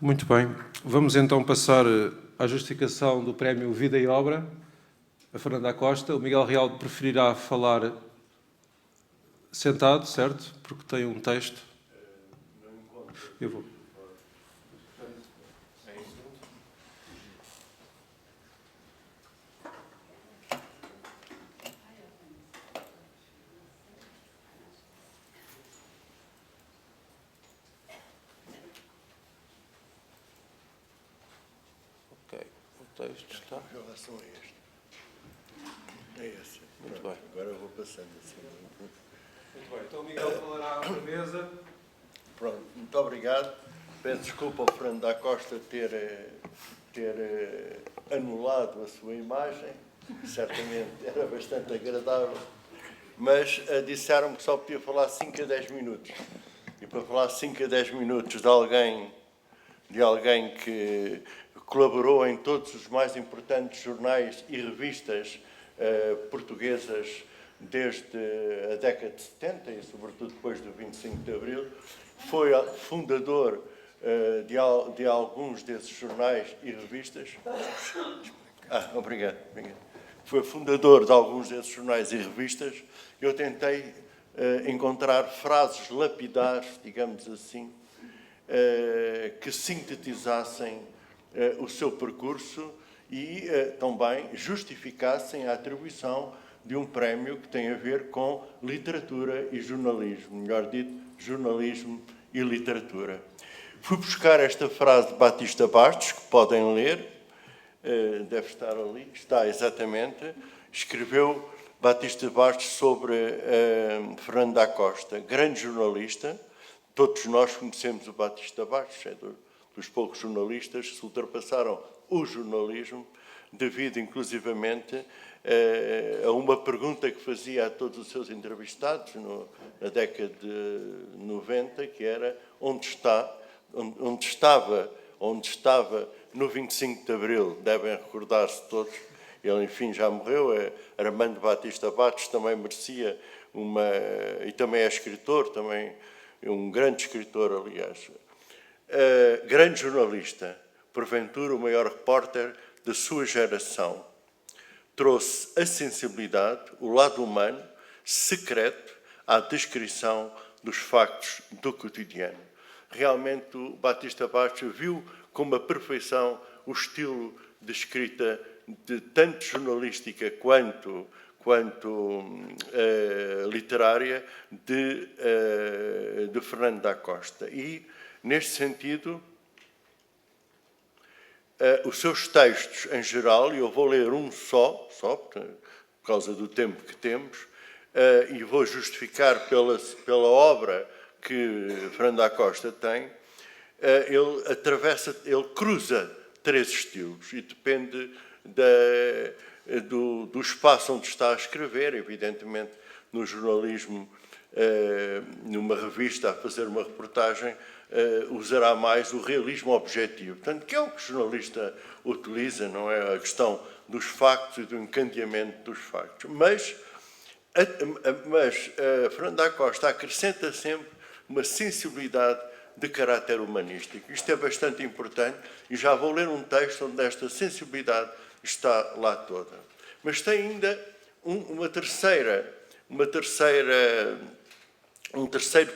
Muito bem. Vamos então passar à justificação do prémio Vida e Obra a Fernanda Costa. O Miguel Real preferirá falar sentado, certo? Porque tem um texto. Eu vou. Ok, o texto está. Em relação a este. É esse. Muito Pronto, bem. agora eu vou passando assim. Muito bem. Então o Miguel falará à mesa. Pronto, muito obrigado. Peço desculpa ao Fernando da Costa ter anulado a sua imagem. Certamente era bastante agradável. Mas disseram-me que só podia falar 5 a 10 minutos. E para falar 5 a 10 minutos de alguém que colaborou em todos os mais importantes jornais e revistas portuguesas desde a década de 70 e, sobretudo, depois do 25 de Abril, foi fundador de alguns desses jornais e revistas. Obrigado. Foi fundador de alguns desses jornais e revistas. Eu tentei encontrar frases lapidares, digamos assim, que sintetizassem o seu percurso e também justificassem a atribuição de um prémio que tem a ver com literatura e jornalismo, melhor dito, jornalismo e literatura. Fui buscar esta frase de Batista Bastos, que podem ler, deve estar ali, está exatamente, escreveu Batista Bastos sobre Fernando da Costa, grande jornalista. Todos nós conhecemos o Batista Bastos, é dos poucos jornalistas que se ultrapassaram o jornalismo, devido inclusivamente a uma pergunta que fazia a todos os seus entrevistados na década de 90, que era onde estava no 25 de Abril. Devem recordar-se todos, ele enfim já morreu, Armando Batista Bastos também merecia e também é escritor, também um grande escritor, aliás. Grande jornalista, porventura o maior repórter da sua geração. Trouxe a sensibilidade, o lado humano, secreto, à descrição dos factos do cotidiano. Realmente o Batista Bastos viu com uma perfeição o estilo de escrita de tanto jornalística quanto literária de Fernando da Costa. E, neste sentido, os seus textos em geral, e eu vou ler um só por causa do tempo que temos, e vou justificar pela obra que Fernando da Costa tem, ele cruza 3 estilos e depende do espaço onde está a escrever. Evidentemente, no jornalismo, numa revista, a fazer uma reportagem, usará mais o realismo objetivo. Portanto, que é o que o jornalista utiliza, não é? A questão dos factos e do encadeamento dos factos. Mas Fernando da Costa acrescenta sempre uma sensibilidade de caráter humanístico. Isto é bastante importante e já vou ler um texto onde esta sensibilidade está lá toda. Mas tem ainda um terceiro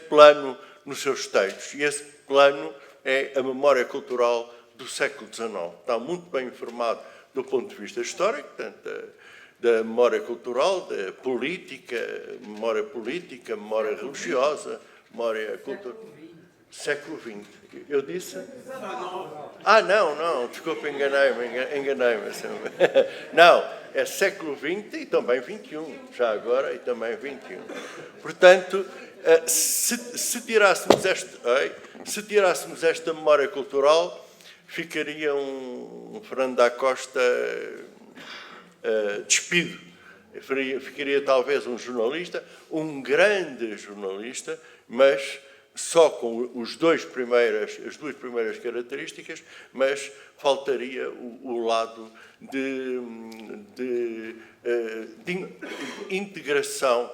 plano nos seus textos, e esse plano é a memória cultural do século XIX. Está muito bem informado do ponto de vista histórico, portanto, da memória cultural, da política, memória religiosa, memória cultural. Século XX. Eu disse? Não, desculpa, enganei-me. Não, é século XX e também XXI, já agora, e também XXI. Portanto, se tirássemos esta memória cultural, ficaria um Fernando da Costa despido. Ficaria talvez um jornalista, um grande jornalista, mas só com as duas primeiras características, mas faltaria o lado de integração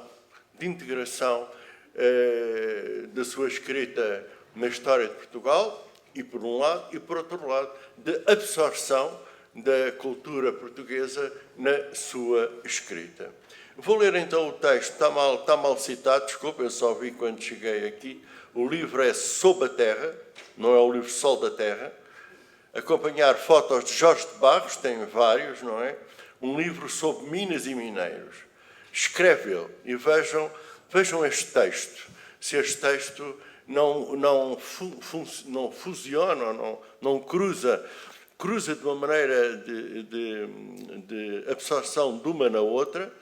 da sua escrita na história de Portugal, e por um lado, e por outro lado, de absorção da cultura portuguesa na sua escrita. Vou ler então o texto, está mal citado, desculpa, eu só vi quando cheguei aqui. O livro é Sob a Terra, não é o livro Sol da Terra. Acompanhar fotos de Jorge de Barros, tem vários, não é? Um livro sobre minas e mineiros. Escreve-o e vejam este texto. Se este texto não fusiona, não cruza de uma maneira de absorção de uma na outra,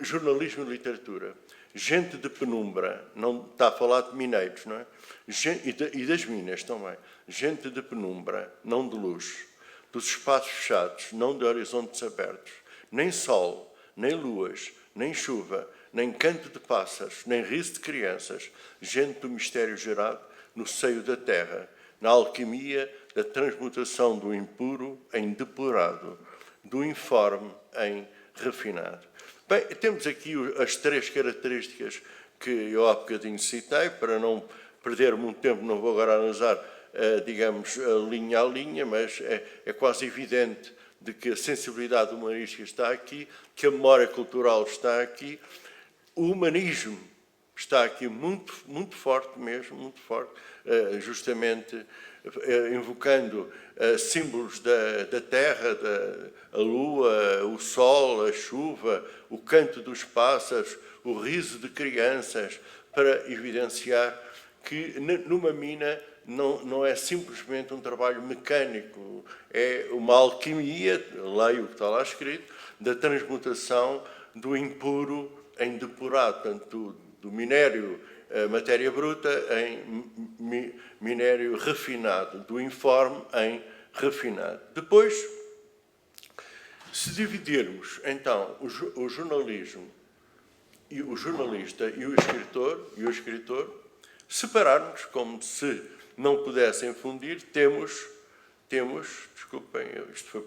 jornalismo e literatura. Gente de penumbra, não está a falar de mineiros, não é? E das minas também. Gente de penumbra, não de luz. Dos espaços fechados, não de horizontes abertos. Nem sol, nem luas, nem chuva, nem canto de pássaros, nem riso de crianças. Gente do mistério gerado no seio da terra, na alquimia da transmutação do impuro em depurado, do informe em refinado. Bem, temos aqui as três características que eu há bocadinho citei, para não perder muito tempo, não vou agora analisar, digamos, linha a linha, mas é quase evidente de que a sensibilidade humanística está aqui, que a memória cultural está aqui, o humanismo está aqui muito, muito forte mesmo, muito forte, justamente invocando símbolos da terra, a lua, o sol, a chuva, o canto dos pássaros, o riso de crianças, para evidenciar que numa mina não é simplesmente um trabalho mecânico, é uma alquimia, leio o que está lá escrito, da transmutação do impuro em depurado, portanto, do minério, matéria bruta, em minério refinado, do informe em refinado. Depois, se dividirmos, então, o jornalismo, e o jornalista e o escritor, separarmos como se não pudessem fundir, temos, desculpem, isto foi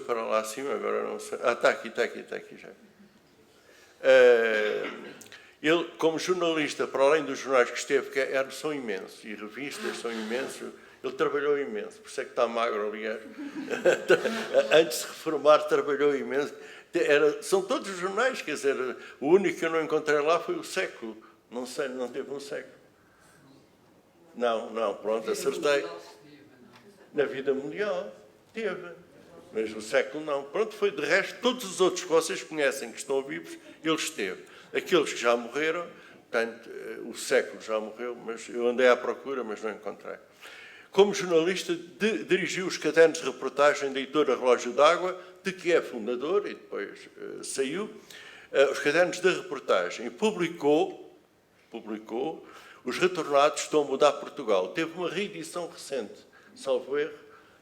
para lá acima, agora não sei. Está aqui já. Ele, como jornalista, para além dos jornais que esteve, que são imensos, e revistas são imensos, ele trabalhou imenso, por isso é que está magro, aliás. Antes de se reformar, trabalhou imenso. São todos os jornais, quer dizer, o único que eu não encontrei lá foi o Século. Não sei, não teve um Século. Não, pronto, acertei. Na vida mundial, teve. Mas o Século não. Pronto, foi de resto, todos os outros que vocês conhecem, que estão vivos, ele esteve. Aqueles que já morreram, portanto, o Século já morreu, mas eu andei à procura, mas não encontrei. Como jornalista, dirigiu os cadernos de reportagem da editora Relógio d'Água, de que é fundador, e depois saiu, os cadernos de reportagem, e publicou Os Retornados Estão a Mudar Portugal. Teve uma reedição recente, salvo erro,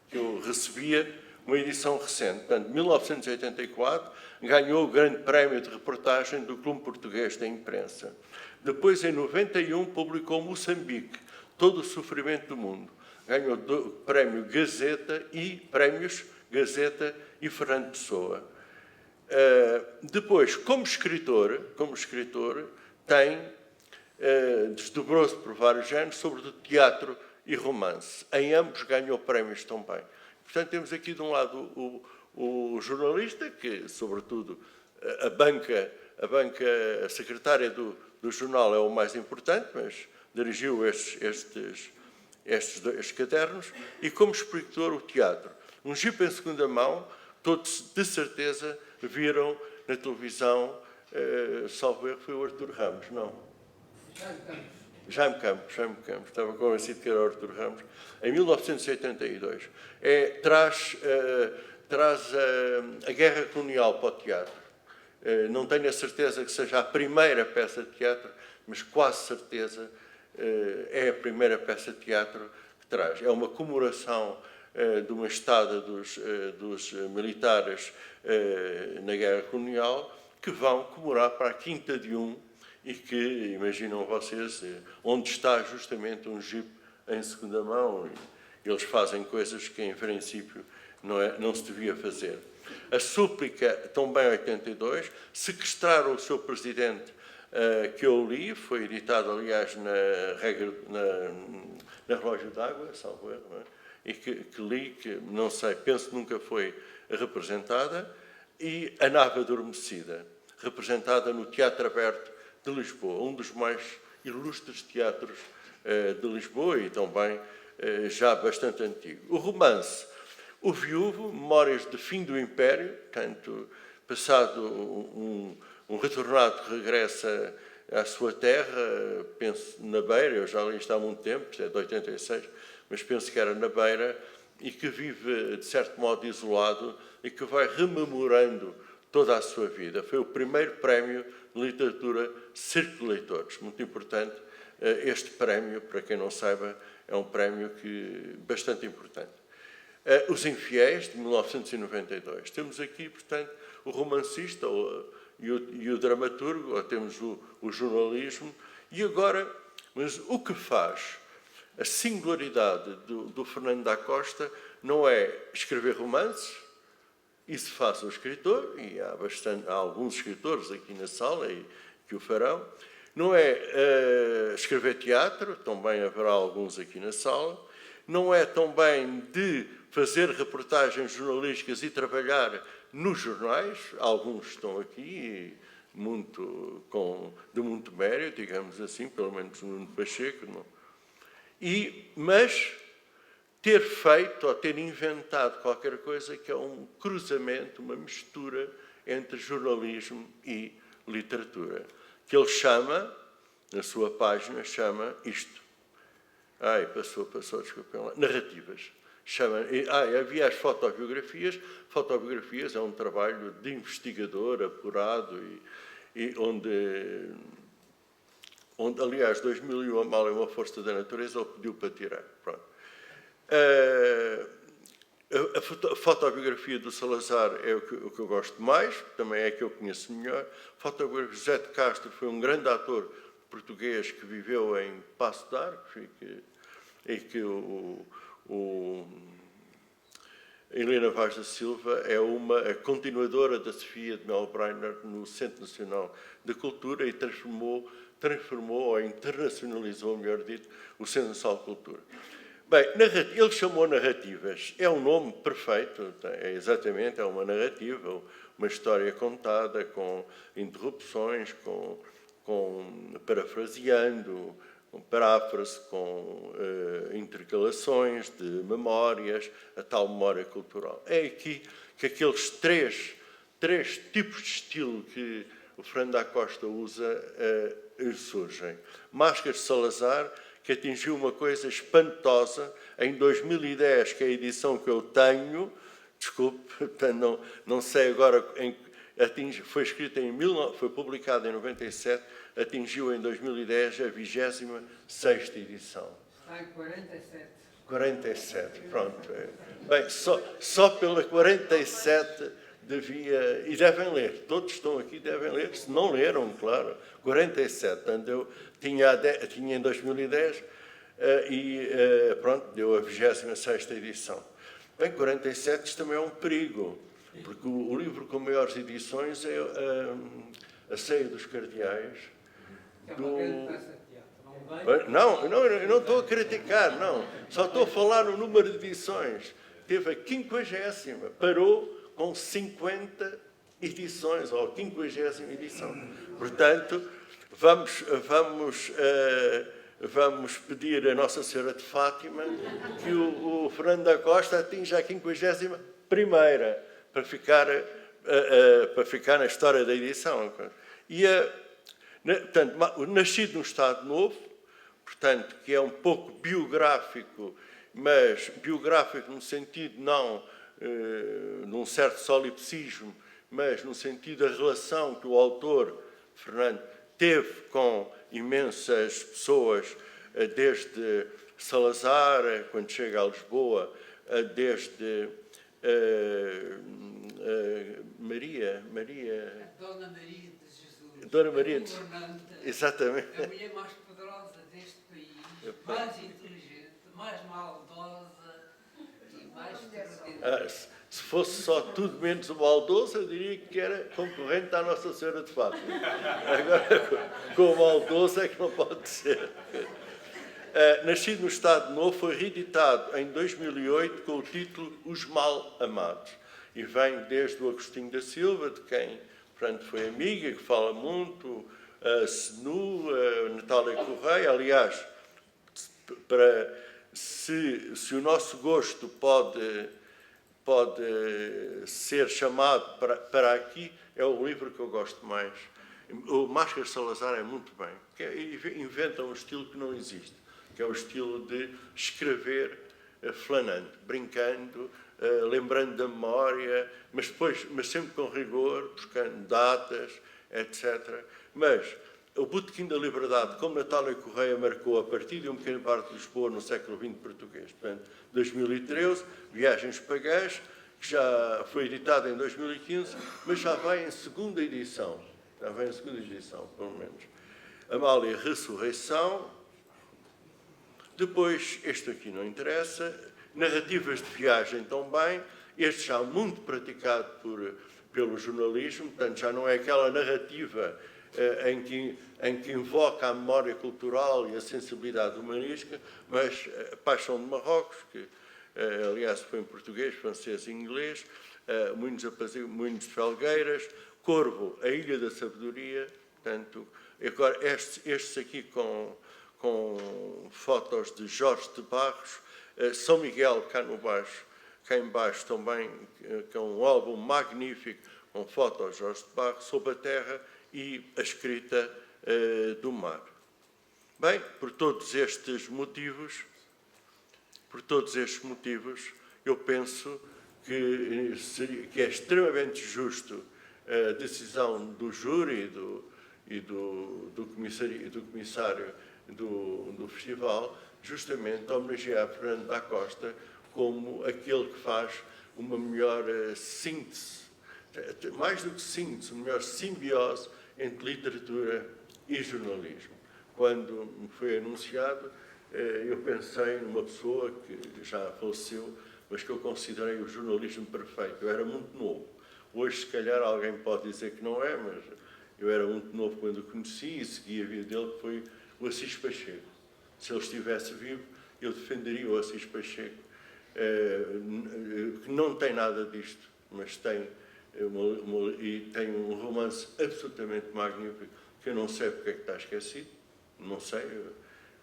que eu recebia, uma edição recente. Portanto, em 1984, ganhou o grande prémio de reportagem do Clube Português da Imprensa. Depois, em 91, publicou Moçambique, Todo o Sofrimento do Mundo. Ganhou o prémio Gazeta e prémios Gazeta e Fernando Pessoa. Depois, como escritor, desdobrou-se por vários anos sobre o teatro e romance. Em ambos ganhou prémios também. Portanto, temos aqui de um lado o jornalista, que, sobretudo, a secretária do jornal é o mais importante, mas dirigiu estes cadernos, e como escritor o teatro. Um jipe em segunda mão, todos de certeza viram na televisão, salvo erro, foi o Artur Ramos, não? Jaime Campos, estava convencido que era o Artur Ramos, em 1982. Traz a guerra colonial para o teatro. Não tenho a certeza que seja a primeira peça de teatro, mas quase certeza é a primeira peça de teatro que traz. É uma comemoração de uma estada dos militares na guerra colonial, que vão comemorar para a Quinta de e que, imaginam vocês, onde está justamente um jipe em segunda mão, e eles fazem coisas que, em princípio, não se devia fazer. A súplica, também em 82, sequestraram o seu presidente que eu li, foi editado, aliás, na Relógio d'Água, salvo erro, não é? E que li, que não sei, penso que nunca foi representada, e A Nave Adormecida, representada no Teatro Aberto de Lisboa, um dos mais ilustres teatros de Lisboa e também já bastante antigo. O romance O Viúvo, Memórias de Fim do Império, portanto, passado um retornado que regressa à sua terra, penso na Beira, eu já li isto há muito tempo, isto é de 86, mas penso que era na Beira, e que vive, de certo modo, isolado e que vai rememorando toda a sua vida. Foi o primeiro prémio de literatura Círculo de Leitores, muito importante. Este prémio, para quem não saiba, é um prémio bastante importante. Os Infiéis, de 1992. Temos aqui, portanto, o romancista e o dramaturgo, ou temos o jornalismo, e agora, mas o que faz a singularidade do Fernando da Costa não é escrever romances, isso faz o escritor, e há alguns escritores aqui na sala que o farão, não é escrever teatro, também haverá alguns aqui na sala, não é também de fazer reportagens jornalísticas e trabalhar nos jornais, alguns estão aqui, de muito mérito, digamos assim, pelo menos no Pacheco, não? Mas ter feito ou ter inventado qualquer coisa que é um cruzamento, uma mistura entre jornalismo e literatura, que ele chama, na sua página, chama isto. Passou, desculpem lá. Narrativas. Havia as fotobiografias. Fotobiografias é um trabalho de investigador apurado e onde, aliás, 2001, A Mal é uma Força da Natureza, ele pediu para tirar. Pronto. A fotobiografia do Salazar é o que eu gosto mais, também é a que eu conheço melhor. A fotobiografia de José de Castro foi um grande ator português que viveu em Passo de Arcos e que Helena Vaz da Silva é a continuadora da Sofia de Melbrenner no Centro Nacional de Cultura e transformou ou internacionalizou, melhor dito, o Centro Nacional de Cultura. Bem, ele chamou narrativas. É um nome perfeito, é uma narrativa, uma história contada com interrupções, parafraseando, com paráfrase, com intercalações de memórias, a tal memória cultural. É aqui que aqueles três tipos de estilo que o Fernando da Costa usa surgem. Máscaras de Salazar, que atingiu uma coisa espantosa em 2010, que é a edição que eu tenho, desculpe, não sei agora, foi publicada em 97, atingiu em 2010 a 26ª edição. Está em 47. 47, pronto. Bem, só pela 47 devia... E devem ler, todos estão aqui devem ler, se não leram, claro. 47, portanto, eu tinha em 2010 pronto, deu a 26ª edição. Bem, 47, isto também é um perigo, porque o livro com maiores edições é A Ceia dos Cardeais. Não, eu não estou a criticar, não. Só estou a falar no número de edições. Teve a 50ª, parou com 50 edições, ou a 50ª edição. Portanto, vamos pedir a Nossa Senhora de Fátima que o Fernando da Costa atinja a 51ª para ficar na história da edição. Portanto, nascido num Estado Novo, portanto, que é um pouco biográfico, mas biográfico no sentido não num certo solipsismo, mas no sentido da relação que o autor, Fernando, teve com imensas pessoas, desde Salazar, quando chega a Lisboa, desde Maria... Dona Maria de Jesus. Dona Maria de... Exatamente. A mulher mais poderosa deste país, mais inteligente, mais maldosa e mais Se fosse só tudo menos o Maldoso, eu diria que era concorrente à Nossa Senhora de Fátima. Agora, com o Maldoso é que não pode ser. Nascido no Estado Novo, foi reeditado em 2008 com o título Os Mal Amados. E vem desde o Agostinho da Silva, de quem, portanto, foi amiga, que fala muito, a Senu, a Natália Correia. Aliás, se o nosso gosto pode ser chamado para aqui, é o livro que eu gosto mais. O Máscara Salazar é muito bem. Inventa um estilo que não existe, que é o estilo de escrever flanando, brincando, lembrando da memória, mas sempre com rigor, buscando datas, etc. Mas o Botequim da Liberdade, como Natália Correia marcou a partir de um pequeno parque de Lisboa no século XX português, portanto, 2013, Viagens Pagãs, que já foi editado em 2015, mas já vai em segunda edição. Já vai em segunda edição, pelo menos. Amália, Ressurreição. Depois, este aqui não interessa. Narrativas de viagem também. Este já muito praticado pelo jornalismo, portanto, já não é aquela narrativa em que invoca a memória cultural e a sensibilidade humanística, mas Paixão de Marrocos, que aliás foi em português, francês e inglês, Moinhos de Felgueiras, Corvo, A Ilha da Sabedoria, portanto, agora estes aqui com fotos de Jorge de Barros, São Miguel, cá em baixo também, que é um álbum magnífico, com fotos de Jorge de Barros, Sob a Terra e A Escrita do Mar. Bem, por todos estes motivos, eu penso que é extremamente justo a decisão do júri e do comissário do festival, justamente homenagear Fernando da Costa como aquele que faz uma melhor síntese, mais do que síntese, uma melhor simbiose entre literatura e jornalismo. Quando me foi anunciado, eu pensei numa pessoa que já faleceu, mas que eu considerei o jornalismo perfeito. Eu era muito novo. Hoje, se calhar, alguém pode dizer que não é, mas eu era muito novo quando o conheci e segui a vida dele, que foi o Assis Pacheco. Se ele estivesse vivo, eu defenderia o Assis Pacheco, que não tem nada disto, mas tem um romance absolutamente magnífico, que eu não sei porque é que está esquecido, não sei.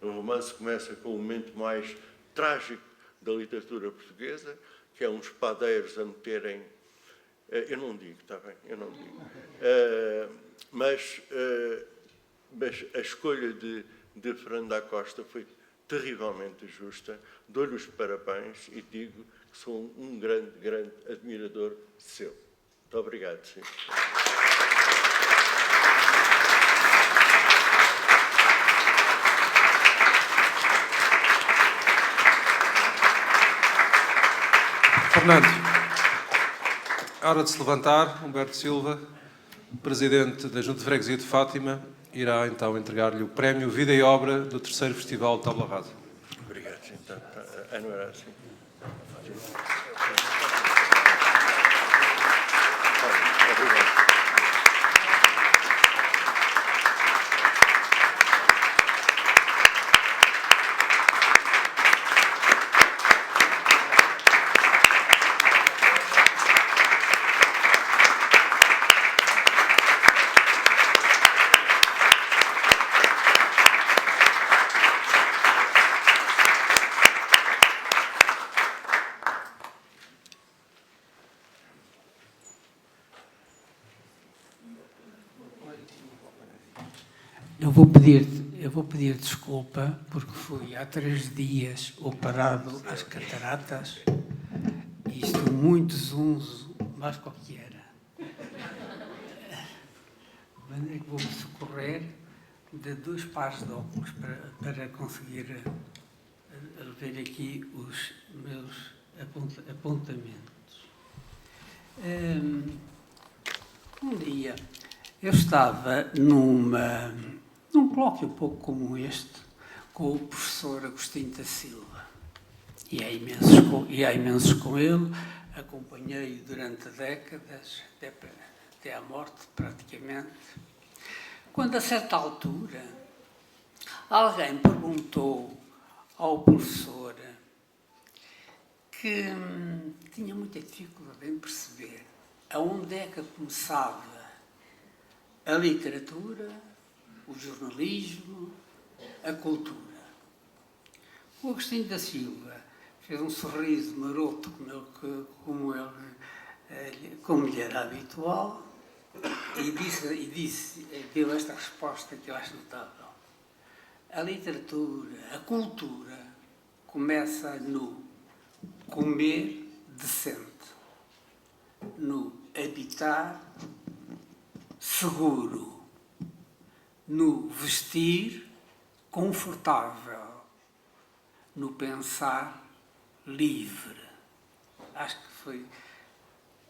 Um romance que começa com o momento mais trágico da literatura portuguesa, que é uns padeiros a meterem... eu não digo, está bem, eu não digo. Mas a escolha de Fernando da Costa foi terrivelmente justa. Dou-lhe os parabéns e digo que sou um grande, grande admirador seu. Muito obrigado, sim. Fernando, é hora de se levantar. Humberto Silva, presidente da Junta de Freguesia de Fátima, irá então entregar-lhe o prémio Vida e Obra do 3º Festival de Tábua Rasa. Obrigado, então. Não era assim. Obrigado. Eu vou pedir desculpa, porque fui há 3 dias operado às cataratas e estou muito zunzo, mais qualquer era. De maneira que vou-me socorrer de 2 pares de óculos para conseguir ver aqui os meus apontamentos. Um dia eu estava num colóquio pouco como este, com o professor Agostinho da Silva. E há imensos com ele, acompanhei durante décadas, até à morte praticamente, quando a certa altura alguém perguntou ao professor que tinha muita dificuldade em perceber aonde é que começava a literatura, o jornalismo, a cultura. O Agostinho da Silva fez um sorriso maroto como lhe era habitual e deu esta resposta que eu acho notável. A literatura, a cultura, começa no comer decente, no habitar seguro, no vestir confortável, no pensar livre. Acho que foi...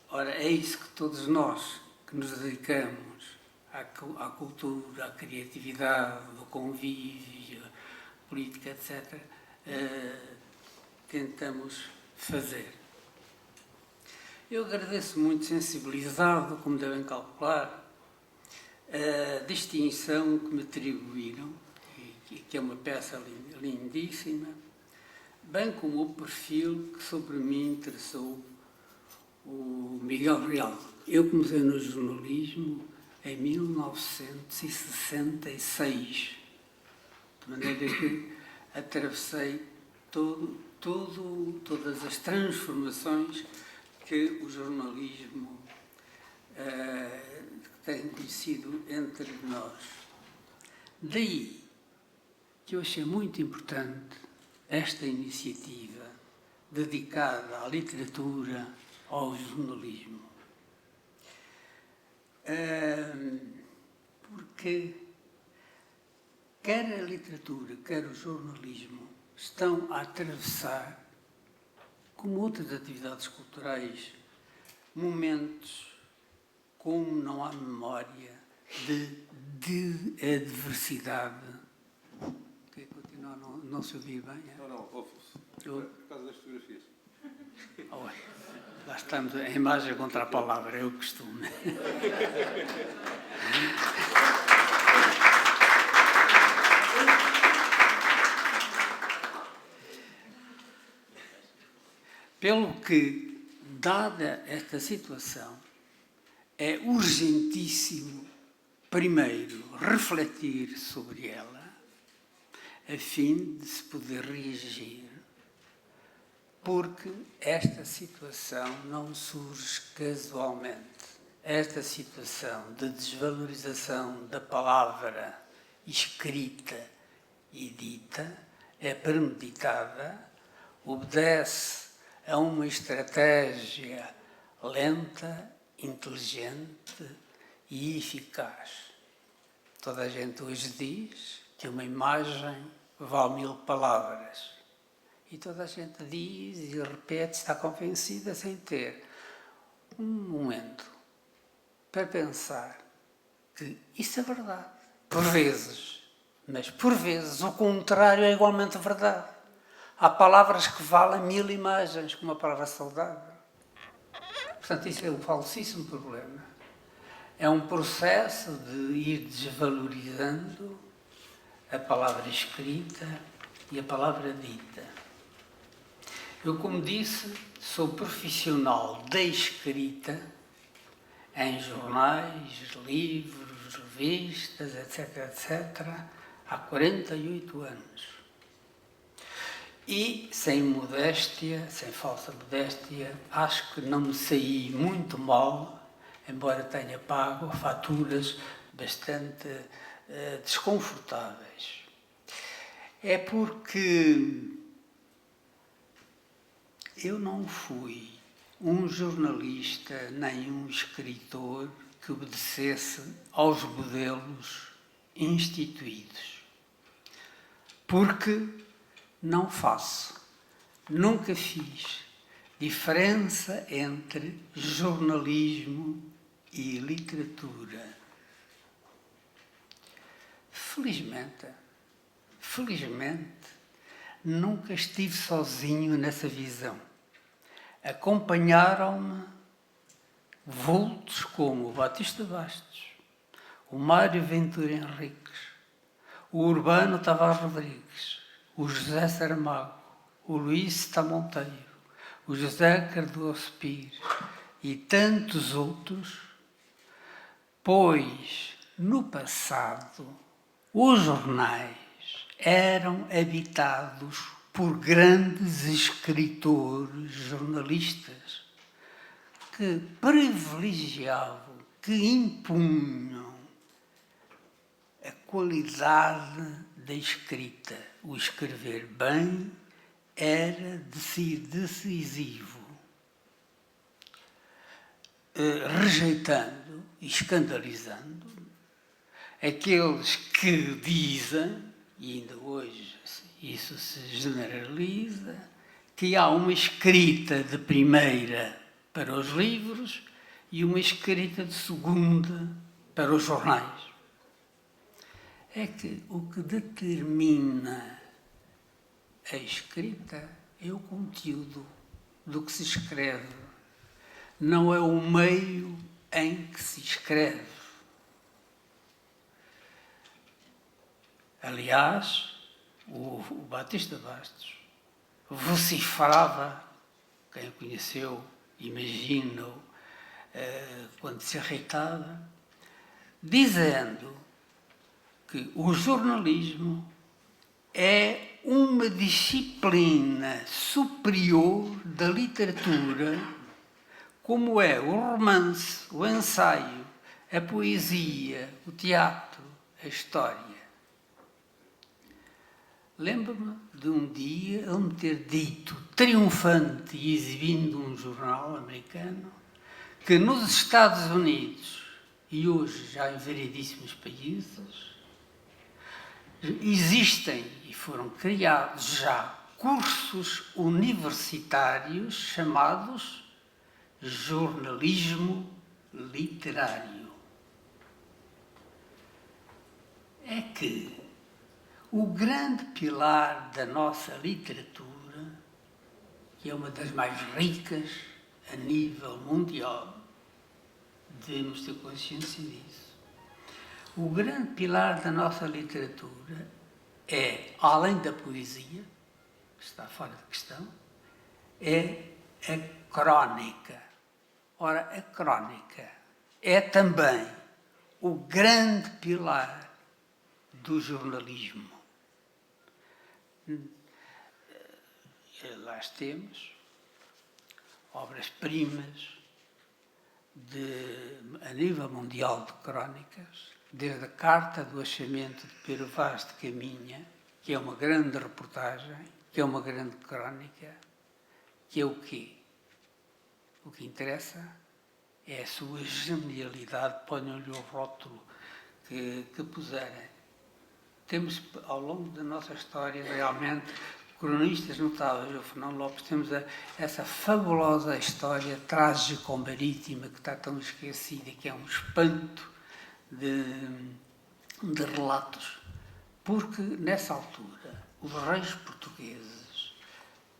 Ora, é isso que todos nós que nos dedicamos à cultura, à criatividade, ao convívio, à política, etc., tentamos fazer. Eu agradeço muito, sensibilizado, como devem calcular, a distinção que me atribuíram, que é uma peça lindíssima, bem como o perfil que sobre mim interessou o Miguel Real. Eu comecei no jornalismo em 1966, de maneira que atravessei todas as transformações que o jornalismo tem conhecido entre nós. Daí que eu achei muito importante esta iniciativa dedicada à literatura, ao jornalismo. Porque quer a literatura, quer o jornalismo estão a atravessar, como outras atividades culturais, momentos como não há memória de adversidade. Que continua a não se ouvir bem? É? Não, ouve-se. Por causa das fotografias. Oh, lá estamos, a imagem contra a palavra, é o costume. Pelo que, dada esta situação, é urgentíssimo, primeiro, refletir sobre ela, a fim de se poder reagir, porque esta situação não surge casualmente. Esta situação de desvalorização da palavra escrita e dita é premeditada, obedece a uma estratégia lenta, inteligente e eficaz. Toda a gente hoje diz que uma imagem vale 1000 palavras. E toda a gente diz e repete, está convencida sem ter um momento para pensar que isso é verdade. Por vezes. Mas por vezes o contrário é igualmente verdade. Há palavras que valem 1000 imagens, como a palavra saudável. Portanto, isso é um falsíssimo problema. É um processo de ir desvalorizando a palavra escrita e a palavra dita. Eu, como disse, sou profissional da escrita em jornais, livros, revistas, etc., etc., há 48 anos. E, sem modéstia, sem falsa modéstia, acho que não me saí muito mal, embora tenha pago faturas bastante desconfortáveis. É porque eu não fui um jornalista nem um escritor que obedecesse aos modelos instituídos. Porque não faço, nunca fiz diferença entre jornalismo e literatura. Felizmente, nunca estive sozinho nessa visão. acompanharam-me vultos como o Batista Bastos, o Mário Ventura Henriques, o Urbano Tavares Rodrigues, o José Saramago, o Luís Tamonteiro, o José Cardoso Pires e tantos outros, pois, no passado, os jornais eram habitados por grandes escritores, jornalistas, que privilegiavam, que impunham a qualidade da escrita. O escrever bem era decisivo, rejeitando e escandalizando aqueles que dizem, e ainda hoje isso se generaliza, que há uma escrita de primeira para os livros e uma escrita de segunda para os jornais. É que o que determina a escrita é o conteúdo do que se escreve, não é o meio em que se escreve. Aliás, o Batista Bastos vociferava, quem o conheceu, imagina-o, quando se irritava, dizendo que o jornalismo é uma disciplina superior da literatura, como é o romance, o ensaio, a poesia, o teatro, a história. Lembro-me de um dia ele me ter dito, triunfante e exibindo um jornal americano, que nos Estados Unidos, e hoje já em variedíssimos países, existem e foram criados já cursos universitários chamados jornalismo literário. É que o grande pilar da nossa literatura, que é uma das mais ricas a nível mundial, devemos ter consciência disso. O grande pilar da nossa literatura é, além da poesia, que está fora de questão, é a crónica. Ora, a crónica é também o grande pilar do jornalismo. Lá temos obras-primas a nível mundial de crónicas, desde a Carta do Achamento de Pero Vaz de Caminha, que é uma grande reportagem, que é uma grande crónica, que é o quê? O que interessa é a sua genialidade, ponham-lhe o rótulo que puserem. Temos, ao longo da nossa história, realmente, cronistas notáveis, o Fernando Lopes, temos essa fabulosa história trágico-marítima que está tão esquecida, que é um espanto de relatos. Porque, nessa altura, os reis portugueses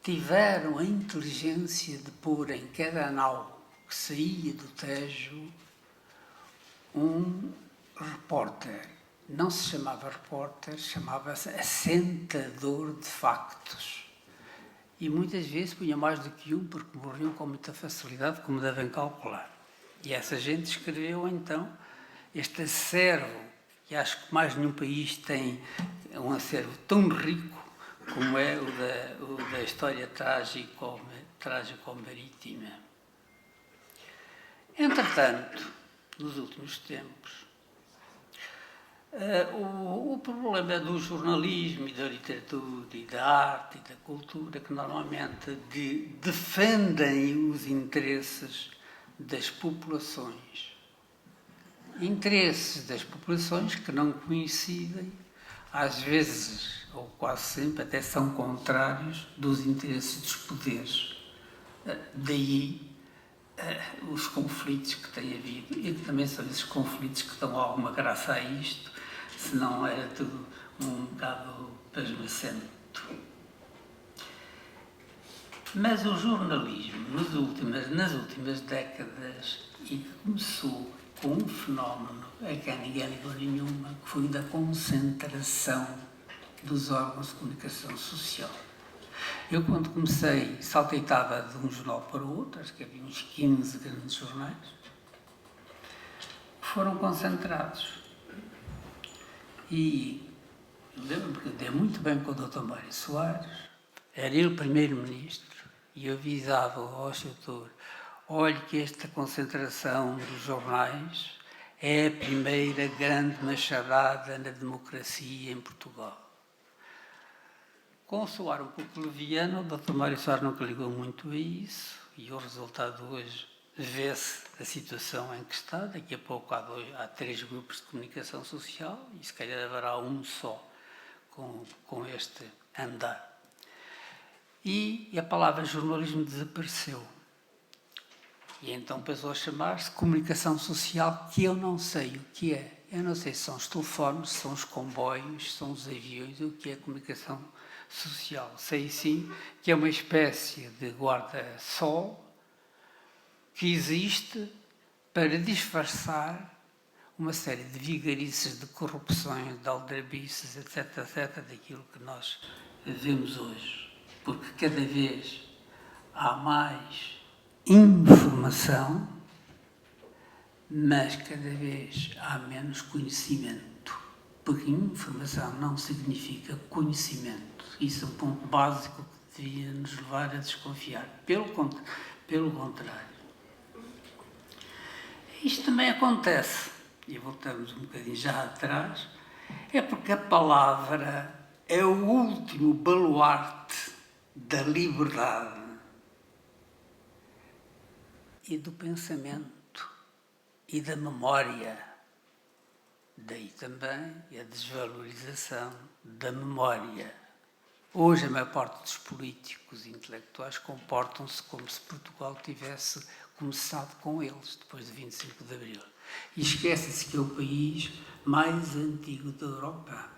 tiveram a inteligência de pôr em cada nau que saía do Tejo um repórter. Não se chamava repórter, chamava-se assentador de factos. E muitas vezes punha mais do que um, porque morriam com muita facilidade, como devem calcular. E essa gente escreveu, então, este acervo, que acho que mais nenhum país tem um acervo tão rico como é o da história trágico-marítima. Entretanto, nos últimos tempos, o problema do jornalismo e da literatura e da arte e da cultura, que normalmente defendem os interesses das populações. Interesses das populações que não coincidem, às vezes, ou quase sempre, até são contrários dos interesses dos poderes. Daí os conflitos que tem havido, e que também são esses conflitos que dão alguma graça a isto, senão era tudo um bocado pasmacento. Mas o jornalismo, nas últimas décadas, e que começou com um fenómeno, é que ninguém ligou nenhuma, que foi da concentração dos órgãos de comunicação social. Eu, quando comecei, saltitava de um jornal para o outro, acho que havia uns 15 grandes jornais, que foram concentrados. E lembro-me que eu dei muito bem com o Dr. Mário Soares, era ele primeiro-ministro, e eu avisava ao setor: olhe que esta concentração dos jornais é a primeira grande machadada na democracia em Portugal. Com o Soares um pouco leviano, o Dr. Mário Soares nunca ligou muito a isso, e o resultado hoje vê-se a situação em que está. Daqui a pouco há 3 grupos de comunicação social, e se calhar haverá um só com este andar. E a palavra jornalismo desapareceu. E então passou a chamar-se comunicação social, que eu não sei o que é. Eu não sei se são os telefones, se são os comboios, se são os aviões, o que é comunicação social. Sei sim que é uma espécie de guarda-sol que existe para disfarçar uma série de vigarices, de corrupções, de aldrabices, etc., daquilo que nós vemos hoje. Porque cada vez há mais informação, mas cada vez há menos conhecimento. Porque informação não significa conhecimento. Isso é um ponto básico que devia nos levar a desconfiar. Pelo contrário. Isto também acontece, e voltamos um bocadinho já atrás, é porque a palavra é o último baluarte da liberdade e do pensamento e da memória. Daí também a desvalorização da memória. Hoje a maior parte dos políticos e intelectuais comportam-se como se Portugal tivesse começado com eles, depois de 25 de Abril. E esquecem-se que é o país mais antigo da Europa.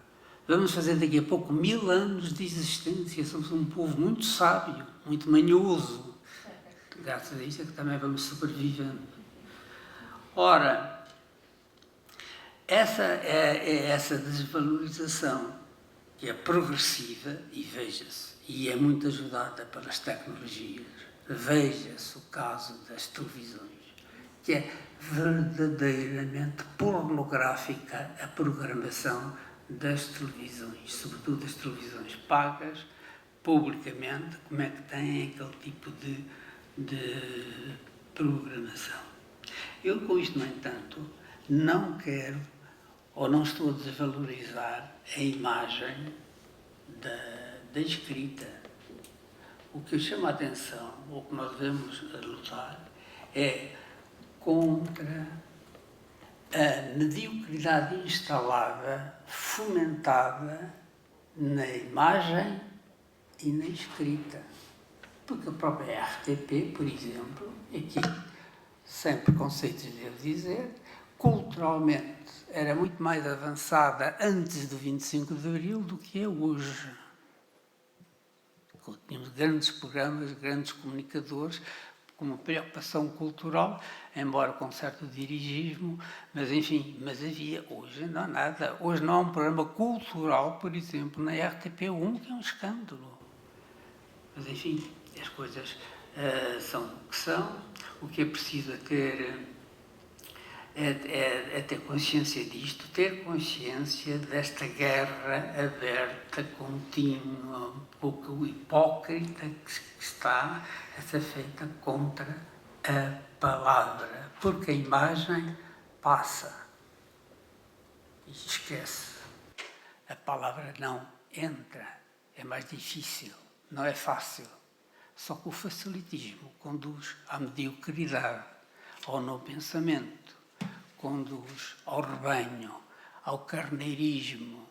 Vamos fazer daqui a pouco 1000 anos de existência. Somos um povo muito sábio, muito manhoso. Graças a isso é que também vamos sobrevivendo. Ora, essa desvalorização que é progressiva, e veja-se, e é muito ajudada pelas tecnologias. Veja-se o caso das televisões, que é verdadeiramente pornográfica a programação das televisões, sobretudo das televisões pagas, publicamente, como é que têm aquele tipo de programação. Eu, com isto, no entanto, não quero ou não estou a desvalorizar a imagem da escrita. O que chama a atenção, ou que nós devemos lutar, é contra a mediocridade instalada, fomentada na imagem e na escrita. Porque a própria RTP, por exemplo, aqui, sem preconceitos devo dizer, culturalmente era muito mais avançada antes do 25 de Abril do que é hoje. Tínhamos grandes programas, grandes comunicadores, com uma preocupação cultural, embora com certo dirigismo, mas enfim, mas havia. Hoje não há nada. Hoje não há um programa cultural, por exemplo, na RTP1, que é um escândalo. Mas enfim, as coisas são o que são. O que é preciso é ter consciência disto, ter consciência desta guerra aberta, contínua, um pouco hipócrita que está a ser feita contra a palavra, porque a imagem passa e esquece. A palavra não entra, é mais difícil, não é fácil. Só que o facilitismo conduz à mediocridade, ao não pensamento, conduz ao rebanho, ao carneirismo,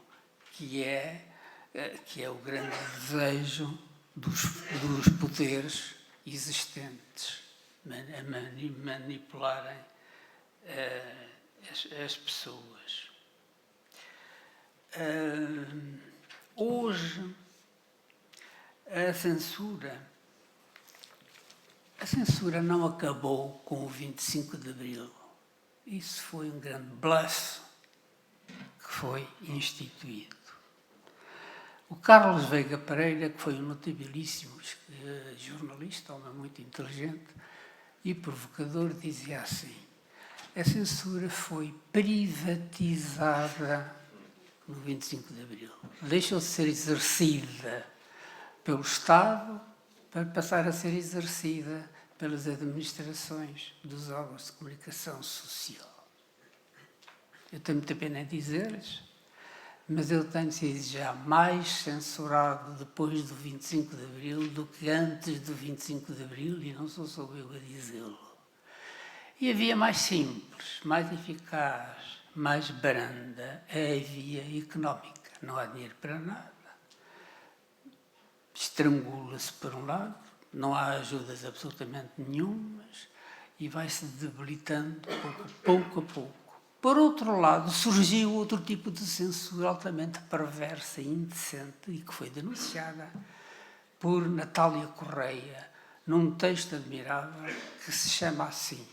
que é o grande desejo dos poderes existentes, a manipularem as pessoas. Hoje, a censura A censura não acabou com o 25 de Abril. Isso foi um grande bluff que foi instituído. O Carlos Veiga Pereira, que foi um notabilíssimo jornalista, homem muito inteligente e provocador, dizia assim: a censura foi privatizada no 25 de Abril. Deixou de ser exercida pelo Estado para passar a ser exercida pelas administrações dos órgãos de comunicação social. Eu tenho muita pena de dizer-lhes, mas eu tenho sido já mais censurado depois do 25 de Abril do que antes do 25 de Abril, e não sou só eu a dizê-lo. E a via mais simples, mais eficaz, mais branda é a via económica. Não há dinheiro para nada. Estrangula-se por um lado, não há ajudas absolutamente nenhumas e vai-se debilitando pouco a pouco. Por outro lado, surgiu outro tipo de censura altamente perversa e indecente e que foi denunciada por Natália Correia num texto admirável que se chama assim: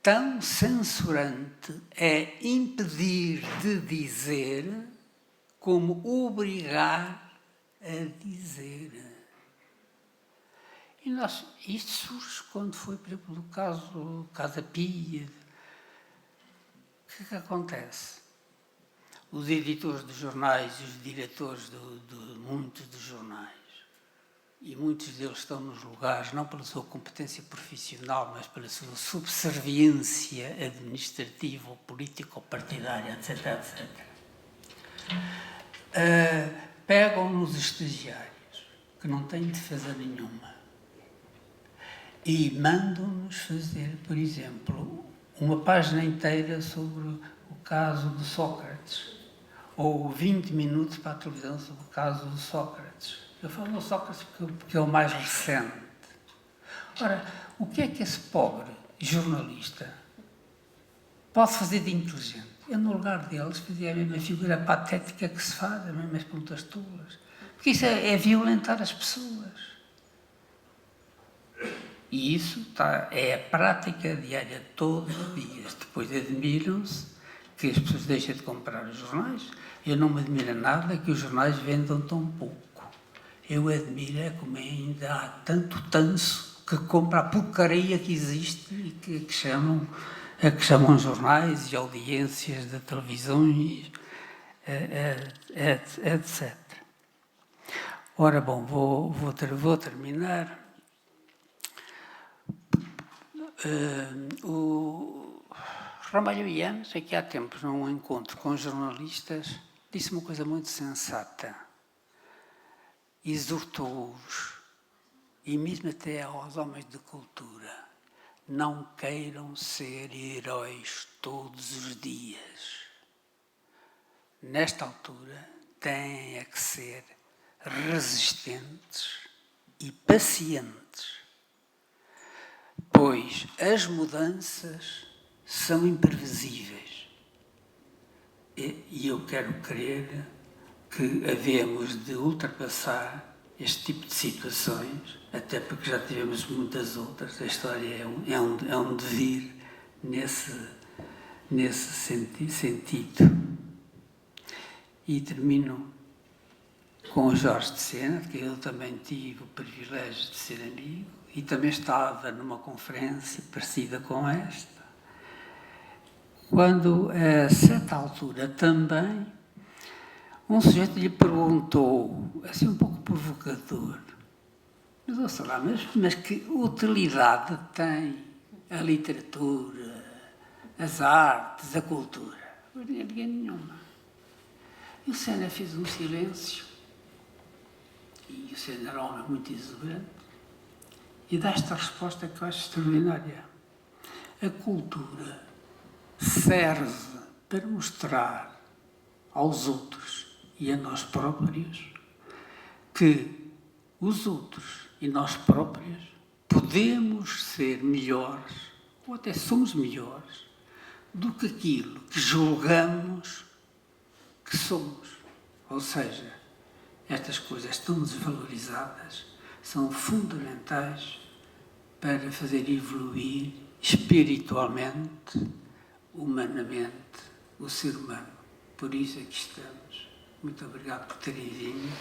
tão censurante é impedir de dizer como obrigar a dizer. E isto surge quando foi, por exemplo, o caso Casa Pia. O que acontece? Os editores dos jornais e os diretores de muitos dos jornais, e muitos deles estão nos lugares não pela sua competência profissional, mas pela sua subserviência administrativa, ou política, ou partidária, etc., etc., pegam nos estagiários, que não têm defesa nenhuma, e mandam-nos fazer, por exemplo, uma página inteira sobre o caso de Sócrates, ou 20 minutos para a televisão sobre o caso de Sócrates. Eu falo do Sócrates porque é o mais recente. Ora, o que é que esse pobre jornalista pode fazer de inteligente? Eu, no lugar deles, fazia a mesma figura patética que se faz, as mesmas perguntas tolas. Porque isso é violentar as pessoas. E isso é a prática diária todos os dias. Depois admiram-se que as pessoas deixem de comprar os jornais. Eu não me admiro nada que os jornais vendam tão pouco. Eu admiro como ainda há tanto tanso que compra a porcaria que existe e que chamam jornais e audiências de televisões, etc. Ora bom, vou terminar. O Ramalho Yanes, aqui há tempos, num encontro com jornalistas, disse uma coisa muito sensata. Exortou-os, e mesmo até aos homens de cultura: não queiram ser heróis todos os dias. Nesta altura, têm que ser resistentes e pacientes, pois as mudanças são imprevisíveis. E eu quero crer que havemos de ultrapassar este tipo de situações, até porque já tivemos muitas outras. A história é um devir nesse sentido. E termino com o Jorge de Sena, que eu também tive o privilégio de ser amigo, e também estava numa conferência parecida com esta, quando, a certa altura também, um sujeito lhe perguntou, assim um pouco provocador: mas, ouça lá, mas que utilidade tem a literatura, as artes, a cultura? Não tinha nenhuma. E o Sena fez um silêncio, e o Sena era um homem muito exuberante, e dá esta resposta que eu acho extraordinária. A cultura serve para mostrar aos outros e a nós próprios que os outros e nós próprios podemos ser melhores, ou até somos melhores, do que aquilo que julgamos que somos. Ou seja, estas coisas tão desvalorizadas são fundamentais para fazer evoluir espiritualmente, humanamente, o ser humano. Por isso é que estamos. Muito obrigado por terem vindo.